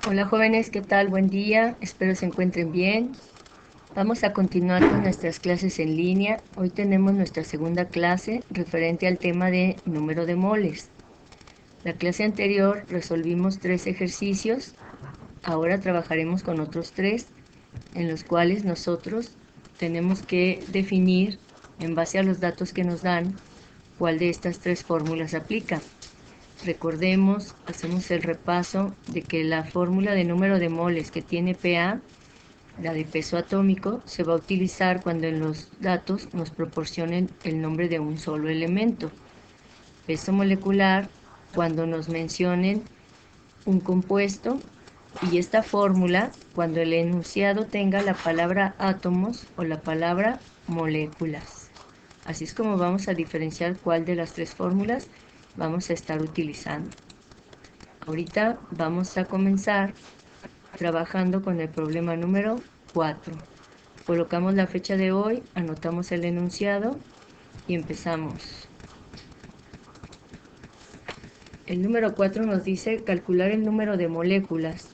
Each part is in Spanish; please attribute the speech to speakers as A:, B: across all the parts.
A: Hola jóvenes, ¿qué tal? Buen día, espero se encuentren bien. Vamos a continuar con nuestras clases en línea. Hoy tenemos nuestra segunda clase referente al tema de número de moles. La clase anterior resolvimos 3 ejercicios, ahora trabajaremos con otros 3, en los cuales nosotros tenemos que definir, en base a los datos que nos dan, cuál de estas 3 fórmulas aplica. Recordemos, hacemos el repaso de que la fórmula de número de moles que tiene PA, la de peso atómico, se va a utilizar cuando en los datos nos proporcionen el nombre de un solo elemento. Peso molecular cuando nos mencionen un compuesto, y esta fórmula cuando el enunciado tenga la palabra átomos o la palabra moléculas. Así es como vamos a diferenciar cuál de las 3 fórmulas vamos a estar utilizando. Ahorita vamos a comenzar trabajando con el problema número 4. Colocamos la fecha de hoy, anotamos el enunciado y empezamos. El número 4 nos dice calcular el número de moléculas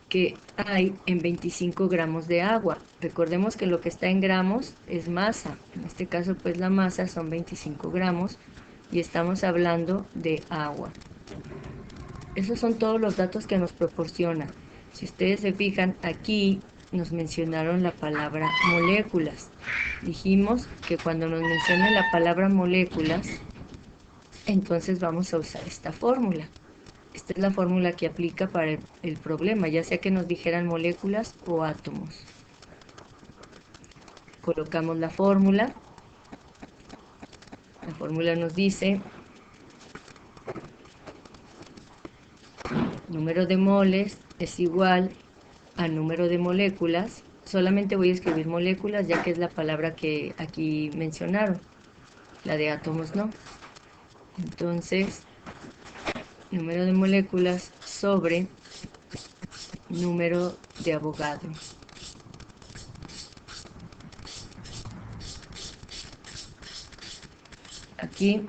A: que hay en 25 gramos de agua. Recordemos que lo que está en gramos es masa. En este caso, pues la masa son 25 gramos y estamos hablando de agua. Esos son todos los datos que nos proporciona. Si ustedes se fijan, aquí nos mencionaron la palabra moléculas. Dijimos que cuando nos mencionen la palabra moléculas, entonces vamos a usar esta fórmula. Esta es la fórmula que aplica para el problema, ya sea que nos dijeran moléculas o átomos. Colocamos la fórmula. La fórmula nos dice número de moles es igual a número de moléculas. Solamente voy a escribir moléculas ya que es la palabra que aquí mencionaron. La de átomos no. Entonces, número de moléculas sobre número de Avogadro. Aquí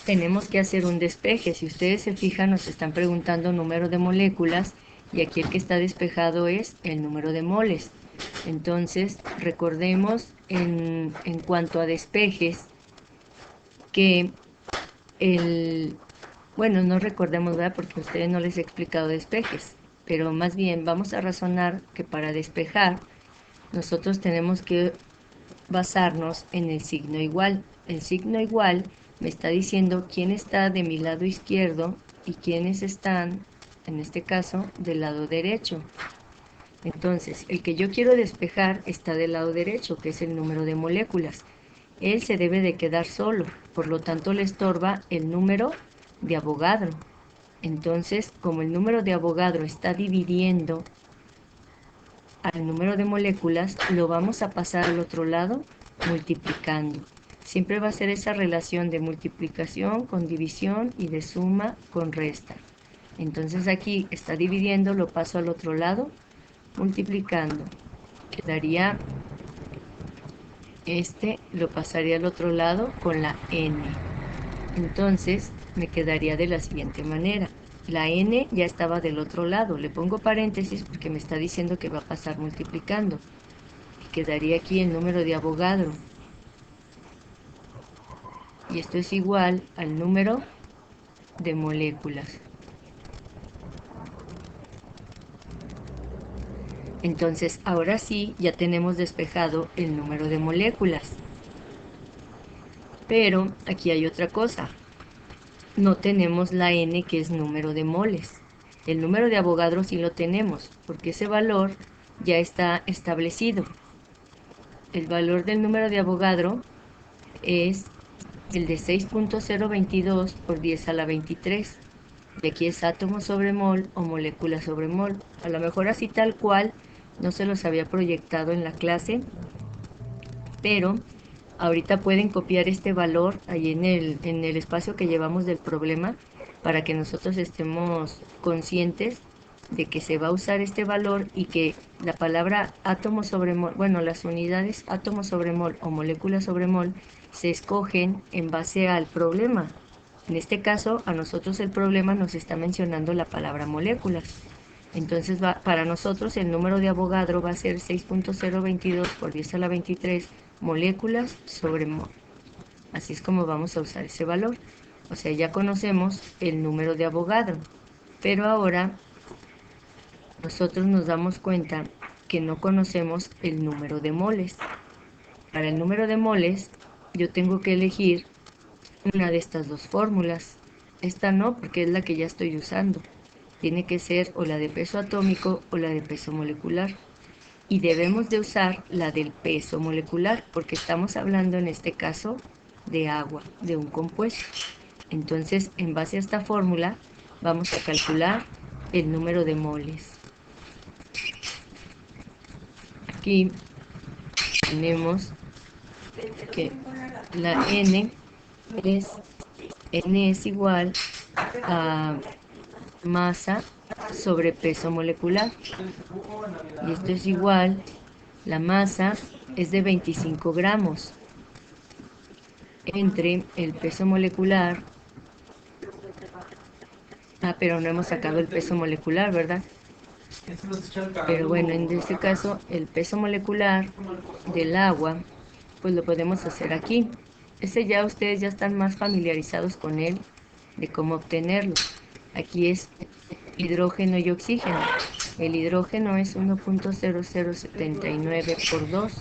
A: tenemos que hacer un despeje. Si ustedes se fijan, nos están preguntando número de moléculas y aquí el que está despejado es el número de moles. Entonces, recordemos en cuanto a despejes que bueno, no recordemos, ¿verdad? Porque a ustedes no les he explicado despejes, pero más bien vamos a razonar que para despejar nosotros tenemos que basarnos en el signo igual. El signo igual me está diciendo quién está de mi lado izquierdo y quiénes están, en este caso, del lado derecho. Entonces, el que yo quiero despejar está del lado derecho, que es el número de moléculas. Él se debe de quedar solo, por lo tanto le estorba el número de Avogadro. Entonces, como el número de Avogadro está dividiendo al número de moléculas, lo vamos a pasar al otro lado multiplicando. Siempre va a ser esa relación de multiplicación con división y de suma con resta. Entonces aquí está dividiendo, lo paso al otro lado multiplicando. Quedaría lo pasaría al otro lado con la n. Entonces me quedaría de la siguiente manera. La n ya estaba del otro lado. Le pongo paréntesis porque me está diciendo que va a pasar multiplicando. Y quedaría aquí el número de Avogadro. Y esto es igual al número de moléculas. Entonces, ahora sí, ya tenemos despejado el número de moléculas. Pero aquí hay otra cosa. No tenemos la n, que es número de moles. El número de Avogadro sí lo tenemos, porque ese valor ya está establecido. El valor del número de Avogadro es el de 6.022 por 10 a la 23. Y aquí es átomo sobre mol o molécula sobre mol. A lo mejor así tal cual no se los había proyectado en la clase, pero ahorita pueden copiar este valor ahí en el espacio que llevamos del problema para que nosotros estemos conscientes de que se va a usar este valor y que la palabra átomo sobre mol, bueno, las unidades átomo sobre mol o molécula sobre mol se escogen en base al problema. En este caso, a nosotros el problema nos está mencionando la palabra moléculas. Entonces, para nosotros el número de Avogadro va a ser 6.022 por 10 a la 23 moléculas sobre mol. Así es como vamos a usar ese valor. O sea, ya conocemos el número de Avogadro, pero ahora nosotros nos damos cuenta que no conocemos el número de moles. Para el número de moles, yo tengo que elegir una de estas dos fórmulas. Esta no, porque es la que ya estoy usando. Tiene que ser o la de peso atómico o la de peso molecular. Y debemos de usar la del peso molecular, porque estamos hablando en este caso de agua, de un compuesto. Entonces, en base a esta fórmula, vamos a calcular el número de moles. Aquí tenemos que la N es igual a masa sobre peso molecular. Y esto es igual, la masa es de 25 gramos entre el peso molecular. Pero no hemos sacado el peso molecular, ¿verdad? Pero bueno, en este caso, el peso molecular del agua, pues lo podemos hacer aquí. Ese ya ustedes ya están más familiarizados con él, de cómo obtenerlo. Aquí es hidrógeno y oxígeno. El hidrógeno es 1.0079 por 2.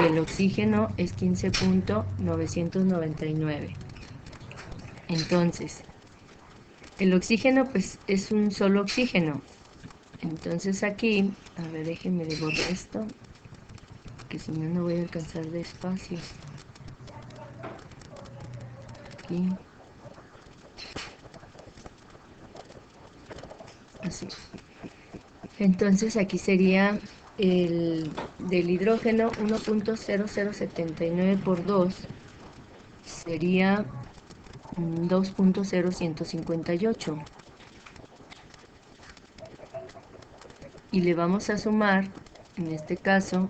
A: Y el oxígeno es 15.999. Entonces, el oxígeno pues es un solo oxígeno. Entonces aquí, a ver, déjenme de borrar esto, que si no, no voy a alcanzar de espacio. Aquí. Así. Entonces aquí sería el del hidrógeno 1.0079 por 2, sería 2.0158. Y le vamos a sumar, en este caso,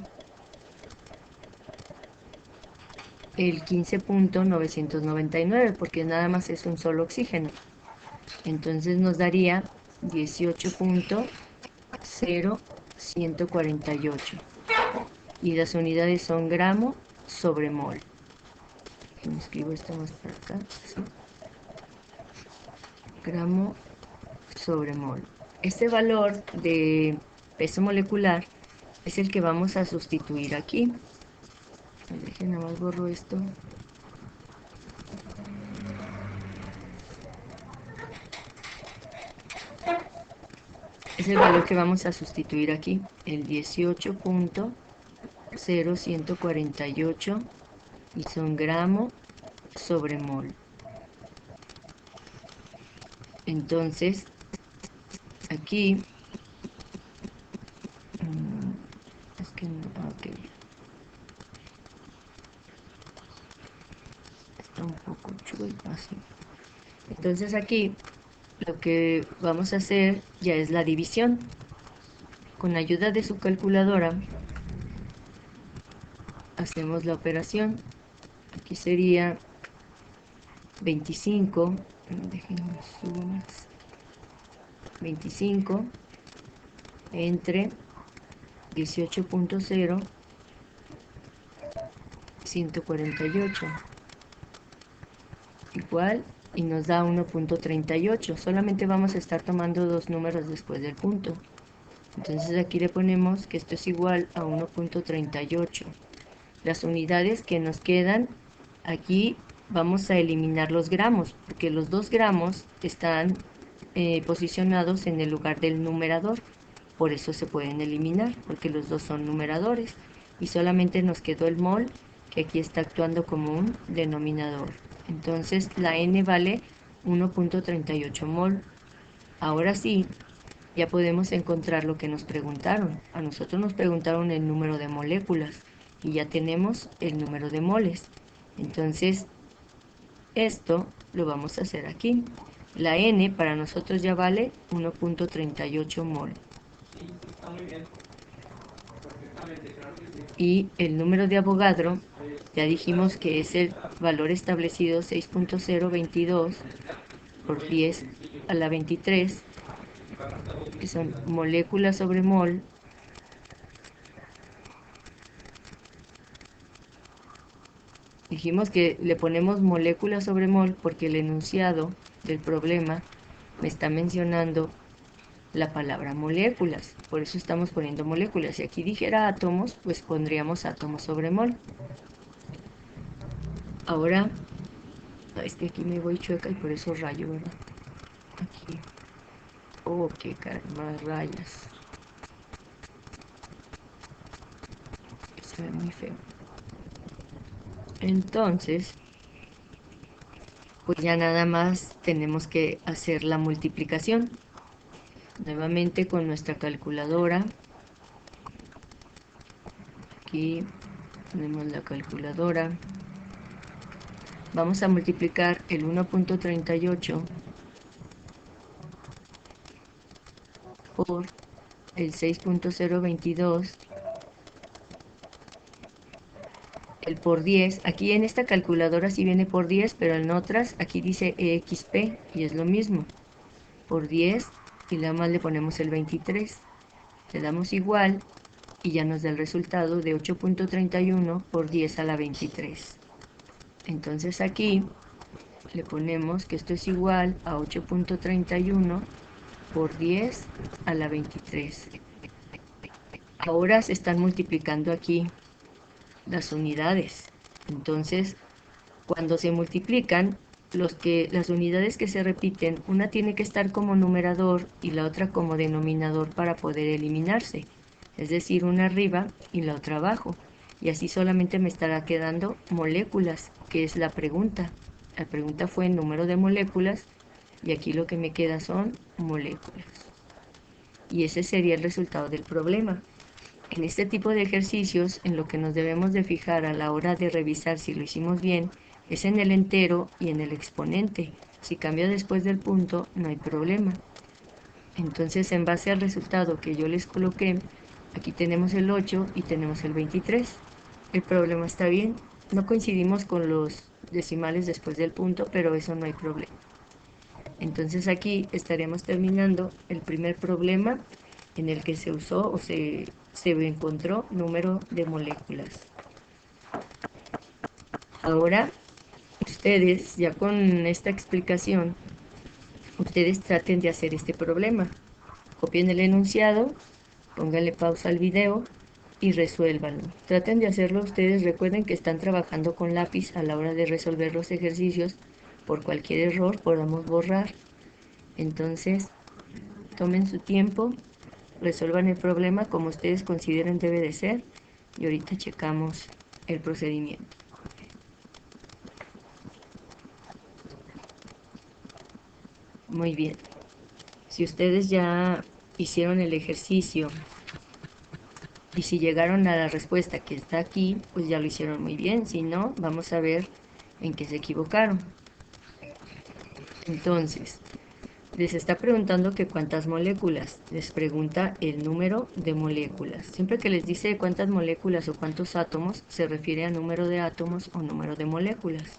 A: el 15.999, porque nada más es un solo oxígeno. Entonces nos daría 18.0148. Y las unidades son gramo sobre mol. Me escribo esto más para acá. ¿Sí? Gramo sobre mol. Este valor de peso molecular es el que vamos a sustituir aquí. Dejen, nada más borro esto. Es el valor que vamos a sustituir aquí, el 18.0148, y son gramo sobre mol. Entonces, aquí, es que no, ok. Está un poco chueco así. Entonces aquí, lo que vamos a hacer ya es la división. Con la ayuda de su calculadora, hacemos la operación. Aquí sería 25, déjenme subo más, 25 entre 18.0 148 igual, y nos da 1.38. Solamente vamos a estar tomando dos números después del punto. Entonces aquí le ponemos que esto es igual a 1.38. Las unidades que nos quedan, aquí vamos a eliminar los gramos, porque los 2 gramos están posicionados en el lugar del numerador. Por eso se pueden eliminar, porque los dos son numeradores. Y solamente nos quedó el mol, que aquí está actuando como un denominador. Entonces la N vale 1.38 mol. Ahora sí, ya podemos encontrar lo que nos preguntaron. A nosotros nos preguntaron el número de moléculas y ya tenemos el número de moles. Entonces, esto lo vamos a hacer aquí. La N para nosotros ya vale 1.38 mol. Y el número de Avogadro Ya dijimos que es el valor establecido 6.022 por 10 a la 23, que son molécula sobre mol. Dijimos que le ponemos molécula sobre mol porque el enunciado del problema me está mencionando la palabra moléculas, por eso estamos poniendo moléculas. Si aquí dijera átomos, pues pondríamos átomos sobre mol. Ahora, es que aquí me voy chueca y por eso rayo, ¿verdad? Aquí. Oh, qué más rayas. Se ve muy feo. Entonces, pues ya nada más tenemos que hacer la multiplicación. Nuevamente con nuestra calculadora. Aquí ponemos la calculadora. Vamos a multiplicar el 1.38 por el 6.022, el por 10. Aquí en esta calculadora sí viene por 10, pero en otras aquí dice EXP y es lo mismo. Por 10 y nada más le ponemos el 23. Le damos igual y ya nos da el resultado de 8.31 por 10 a la 23. Entonces aquí le ponemos que esto es igual a 8.31 por 10 a la 23. Ahora se están multiplicando aquí las unidades. Entonces, cuando se multiplican, las unidades que se repiten, una tiene que estar como numerador y la otra como denominador para poder eliminarse. Es decir, una arriba y la otra abajo. Y así solamente me estará quedando moléculas, que es la pregunta. La pregunta fue número de moléculas y aquí lo que me queda son moléculas. Y ese sería el resultado del problema. En este tipo de ejercicios, en lo que nos debemos de fijar a la hora de revisar si lo hicimos bien, es en el entero y en el exponente. Si cambia después del punto, no hay problema. Entonces, en base al resultado que yo les coloqué, aquí tenemos el 8 y tenemos el 23. El problema está bien. No coincidimos con los decimales después del punto, pero eso no hay problema. Entonces aquí estaremos terminando el primer problema en el que se usó o se encontró número de moléculas. Ahora, ustedes, ya con esta explicación, ustedes traten de hacer este problema. Copien el enunciado, pónganle pausa al video y resuélvanlo. Traten de hacerlo ustedes. Recuerden que están trabajando con lápiz a la hora de resolver los ejercicios. Por cualquier error podamos borrar. Entonces, tomen su tiempo, resuelvan el problema como ustedes consideren debe de ser y ahorita checamos el procedimiento. Muy bien. Si ustedes ya hicieron el ejercicio y si llegaron a la respuesta que está aquí, pues ya lo hicieron muy bien. Si no, vamos a ver en qué se equivocaron. Entonces, les está preguntando que cuántas moléculas. Les pregunta el número de moléculas. Siempre que les dice cuántas moléculas o cuántos átomos, se refiere a número de átomos o número de moléculas.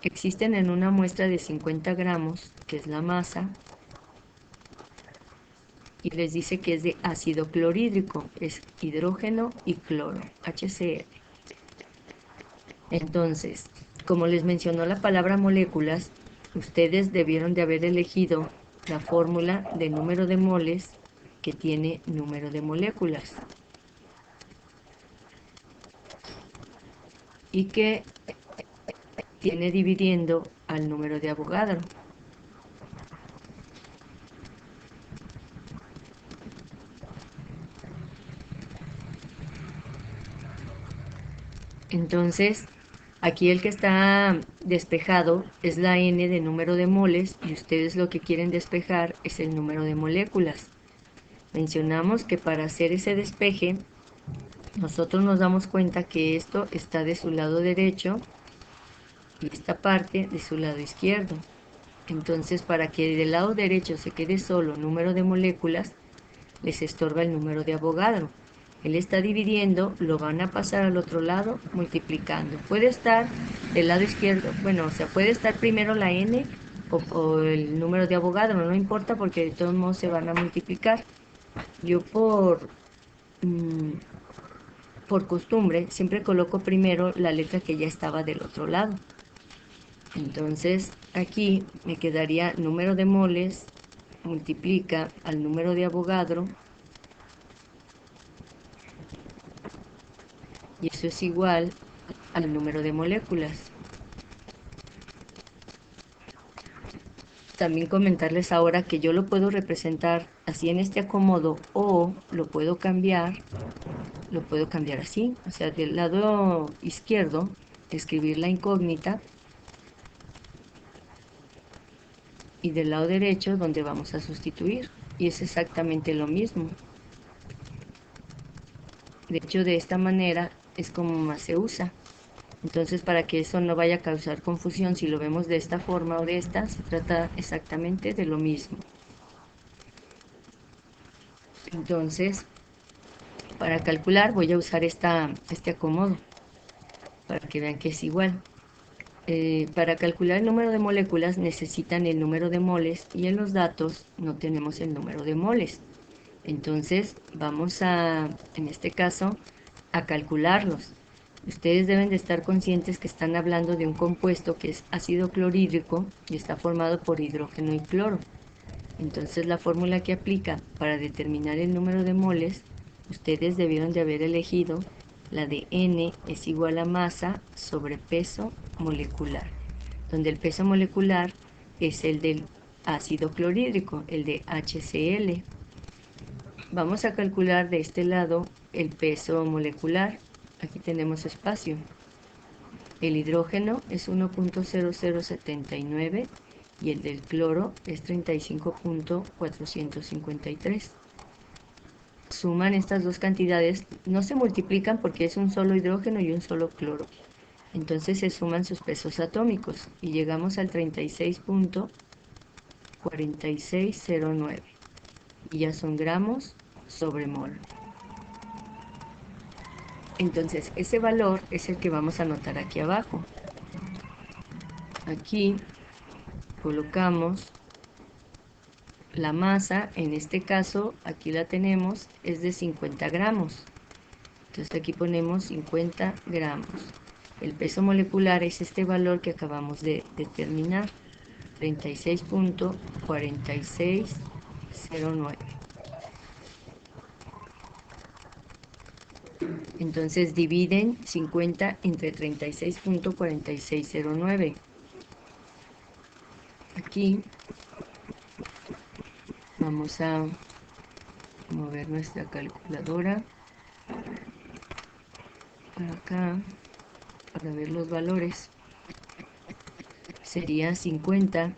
A: Existen en una muestra de 50 gramos, que es la masa, y les dice que es de ácido clorhídrico, es hidrógeno y cloro, HCl. Entonces, como les mencionó la palabra moléculas, ustedes debieron de haber elegido la fórmula de número de moles que tiene número de moléculas y que tiene dividiendo al número de Avogadro. Entonces, aquí el que está despejado es la n de número de moles y ustedes lo que quieren despejar es el número de moléculas. Mencionamos que para hacer ese despeje, nosotros nos damos cuenta que esto está de su lado derecho y esta parte de su lado izquierdo. Entonces, para que del lado derecho se quede solo número de moléculas, les estorba el número de Avogadro. Él está dividiendo, lo van a pasar al otro lado multiplicando. Puede estar del lado izquierdo, bueno, o sea, puede estar primero la n o el número de Avogadro, no importa porque de todos modos se van a multiplicar. Yo mm, por costumbre siempre coloco primero la letra que ya estaba del otro lado. Entonces aquí me quedaría número de moles multiplica al número de Avogadro y eso es igual al número de moléculas. También comentarles ahora que yo lo puedo representar así en este acomodo o lo puedo cambiar así, o sea, del lado izquierdo escribir la incógnita y del lado derecho donde vamos a sustituir y es exactamente lo mismo. De hecho, de esta manera es como más se usa. Entonces, para que eso no vaya a causar confusión, si lo vemos de esta forma o de esta, se trata exactamente de lo mismo. Entonces, para calcular voy a usar este acomodo para que vean que es igual. Para calcular el número de moléculas necesitan el número de moles y en los datos no tenemos el número de moles. Entonces, en este caso, a calcularlos. Ustedes deben de estar conscientes que están hablando de un compuesto que es ácido clorhídrico y está formado por hidrógeno y cloro. Entonces la fórmula que aplica para determinar el número de moles, ustedes debieron de haber elegido la de N es igual a masa sobre peso molecular, donde el peso molecular es el del ácido clorhídrico, el de HCl. Vamos a calcular de este lado el peso molecular. Aquí tenemos espacio. El hidrógeno es 1.0079 y el del cloro es 35.453. Suman estas dos cantidades, no se multiplican porque es un solo hidrógeno y un solo cloro. Entonces se suman sus pesos atómicos y llegamos al 36.4609 y ya son gramos sobre mol. Entonces ese valor es el que vamos a anotar aquí abajo. Aquí colocamos la masa, en este caso, aquí la tenemos, es de 50 gramos. Entonces aquí ponemos 50 gramos. El peso molecular es este valor que acabamos de determinar, 36.4609. Entonces dividen 50 entre 36.4609. Aquí vamos a mover nuestra calculadora para acá para ver los valores. Sería 50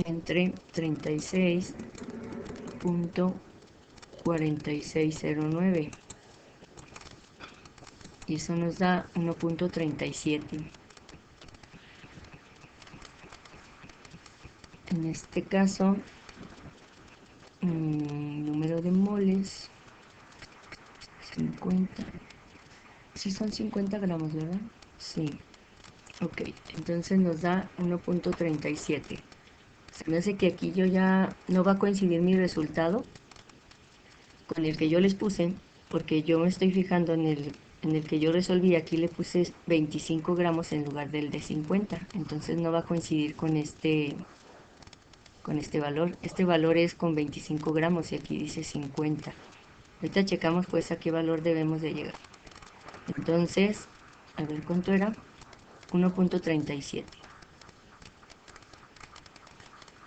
A: entre 36.4609 y eso nos da 1.37. En este caso, número de moles, 50. Sí son 50 gramos, ¿verdad? Sí. Ok, entonces nos da 1.37. Se me hace que aquí yo ya no va a coincidir mi resultado con el que yo les puse, porque yo me estoy fijando en el que yo resolví, aquí le puse 25 gramos en lugar del de 50, entonces no va a coincidir con este valor. Este valor es con 25 gramos y aquí dice 50. Ahorita checamos pues a qué valor debemos de llegar. Entonces, a ver cuánto era, 1.37.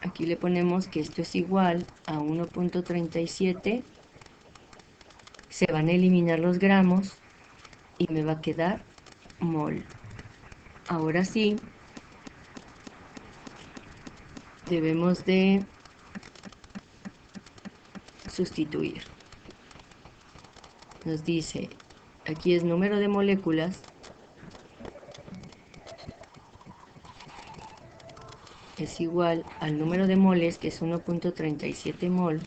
A: Aquí le ponemos que esto es igual a 1.37. Se van a eliminar los gramos y me va a quedar mol. Ahora sí, debemos de sustituir. Nos dice, aquí es número de moléculas, es igual al número de moles, que es 1.37 mol,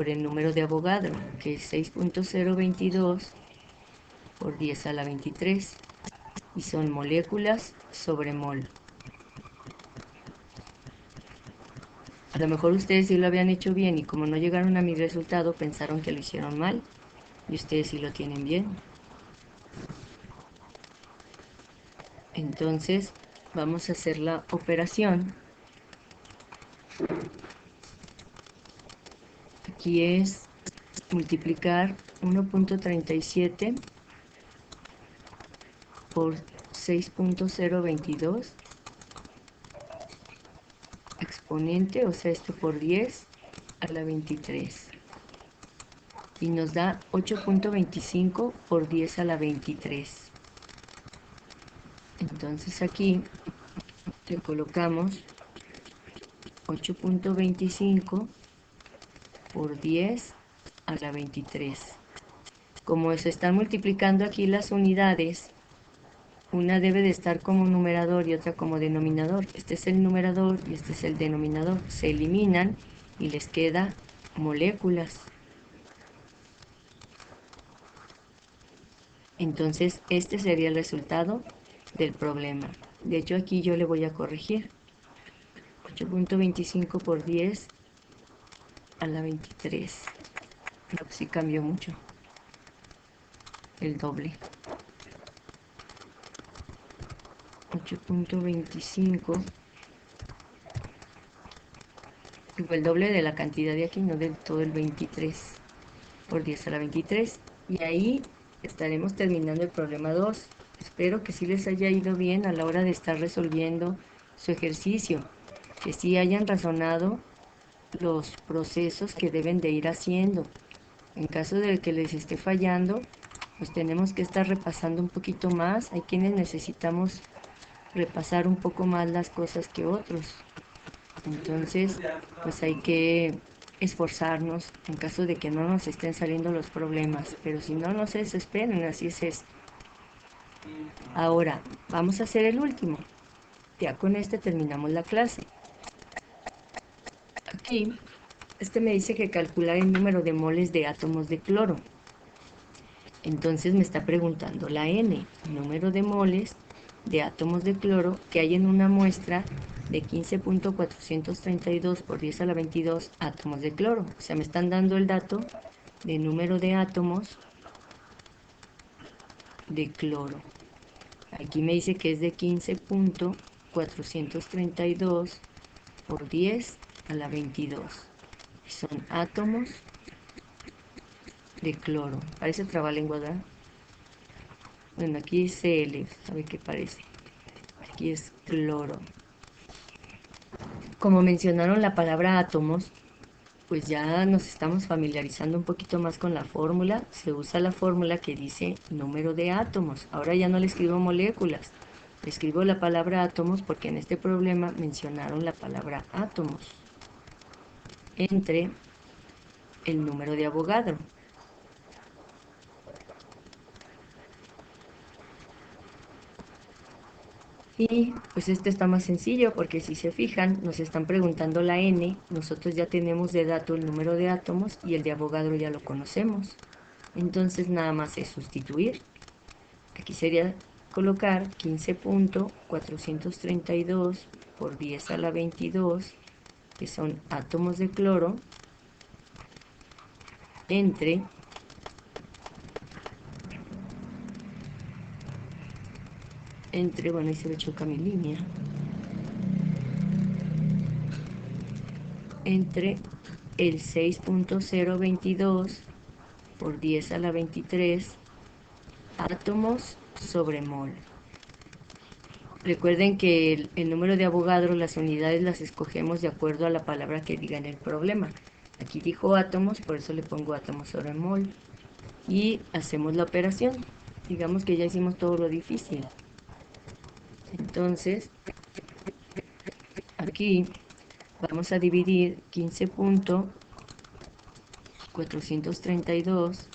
A: por el número de Avogadro, que es 6.022 por 10 a la 23, y son moléculas sobre mol. A lo mejor ustedes sí lo habían hecho bien y como no llegaron a mi resultado pensaron que lo hicieron mal y ustedes sí lo tienen bien. Entonces vamos a hacer la operación. Aquí es multiplicar 1.37 por 6.022 exponente, o sea, esto por 10 a la 23. Y nos da 8.25 por 10 a la 23. Entonces aquí le colocamos 8.25 por 10 a la 23. Como se están multiplicando aquí las unidades, una debe de estar como numerador y otra como denominador. Este es el numerador y este es el denominador. Se eliminan y les queda moléculas. Entonces, este sería el resultado del problema. De hecho, aquí yo le voy a corregir. 8.25 por 10 a la 23. No, pues sí cambió mucho. El doble. 8.25. Digo, el doble de la cantidad de aquí, no del todo el 23 por 10 a la 23. Y ahí estaremos terminando el problema 2. Espero que sí les haya ido bien a la hora de estar resolviendo su ejercicio, que sí hayan razonado los procesos que deben de ir haciendo. En caso de que les esté fallando, pues tenemos que estar repasando un poquito más. Hay quienes necesitamos repasar un poco más las cosas que otros. Entonces, pues hay que esforzarnos en caso de que no nos estén saliendo los problemas. Pero si no, no se desesperen, así es esto. Ahora, vamos a hacer el último. Ya con este terminamos la clase. Aquí, este me dice que calcular el número de moles de átomos de cloro. Entonces me está preguntando la N, número de moles de átomos de cloro que hay en una muestra de 15.432 por 10 a la 22 átomos de cloro. O sea, me están dando el dato de número de átomos de cloro. Aquí me dice que es de 15.432 por 10 a la 22. Son átomos de cloro. Parece trabalengua, ¿verdad? Bueno, aquí es Cl, ¿sabe qué parece? Aquí es cloro. Como mencionaron la palabra átomos, pues ya nos estamos familiarizando un poquito más con la fórmula. Se usa la fórmula que dice número de átomos. Ahora ya no le escribo moléculas, le escribo la palabra átomos porque en este problema mencionaron la palabra átomos entre el número de Avogadro. Y pues este está más sencillo porque si se fijan, nos están preguntando la N, nosotros ya tenemos de dato el número de átomos y el de Avogadro ya lo conocemos. Entonces nada más es sustituir. Aquí sería colocar 15.432 por 10 a la 22, que son átomos de cloro, bueno, ahí se me choca mi línea, entre el 6.022 por 10 a la 23 átomos sobre mol. Recuerden que el número de Avogadro, las unidades las escogemos de acuerdo a la palabra que diga en el problema. Aquí dijo átomos, por eso le pongo átomos sobre mol. Y hacemos la operación. Digamos que ya hicimos todo lo difícil. Entonces, aquí vamos a dividir 15.432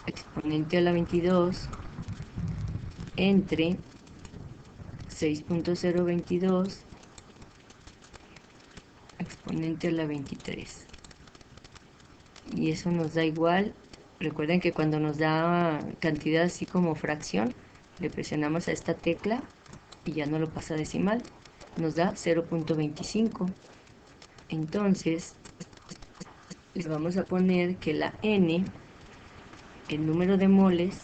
A: exponente a la 22 entre 6.022 exponente a la 23. Y eso nos da igual. Recuerden que cuando nos da cantidad así como fracción, le presionamos a esta tecla y ya no lo pasa a decimal. Nos da 0.25. Entonces, les vamos a poner que la n, el número de moles,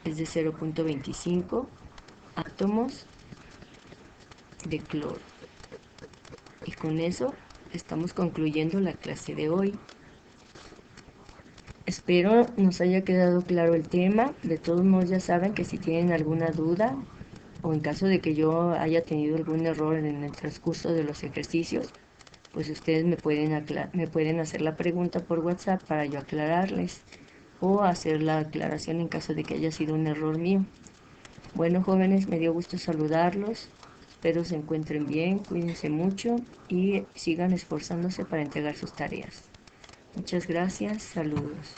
A: es de 0.25 átomos de cloro. Y con eso estamos concluyendo la clase de hoy. Espero nos haya quedado claro el tema. De todos modos ya saben que si tienen alguna duda o en caso de que yo haya tenido algún error en el transcurso de los ejercicios, pues ustedes me pueden hacer la pregunta por WhatsApp para yo aclararles o hacer la aclaración en caso de que haya sido un error mío. Bueno, jóvenes, me dio gusto saludarlos. Espero se encuentren bien, cuídense mucho y sigan esforzándose para entregar sus tareas. Muchas gracias, saludos.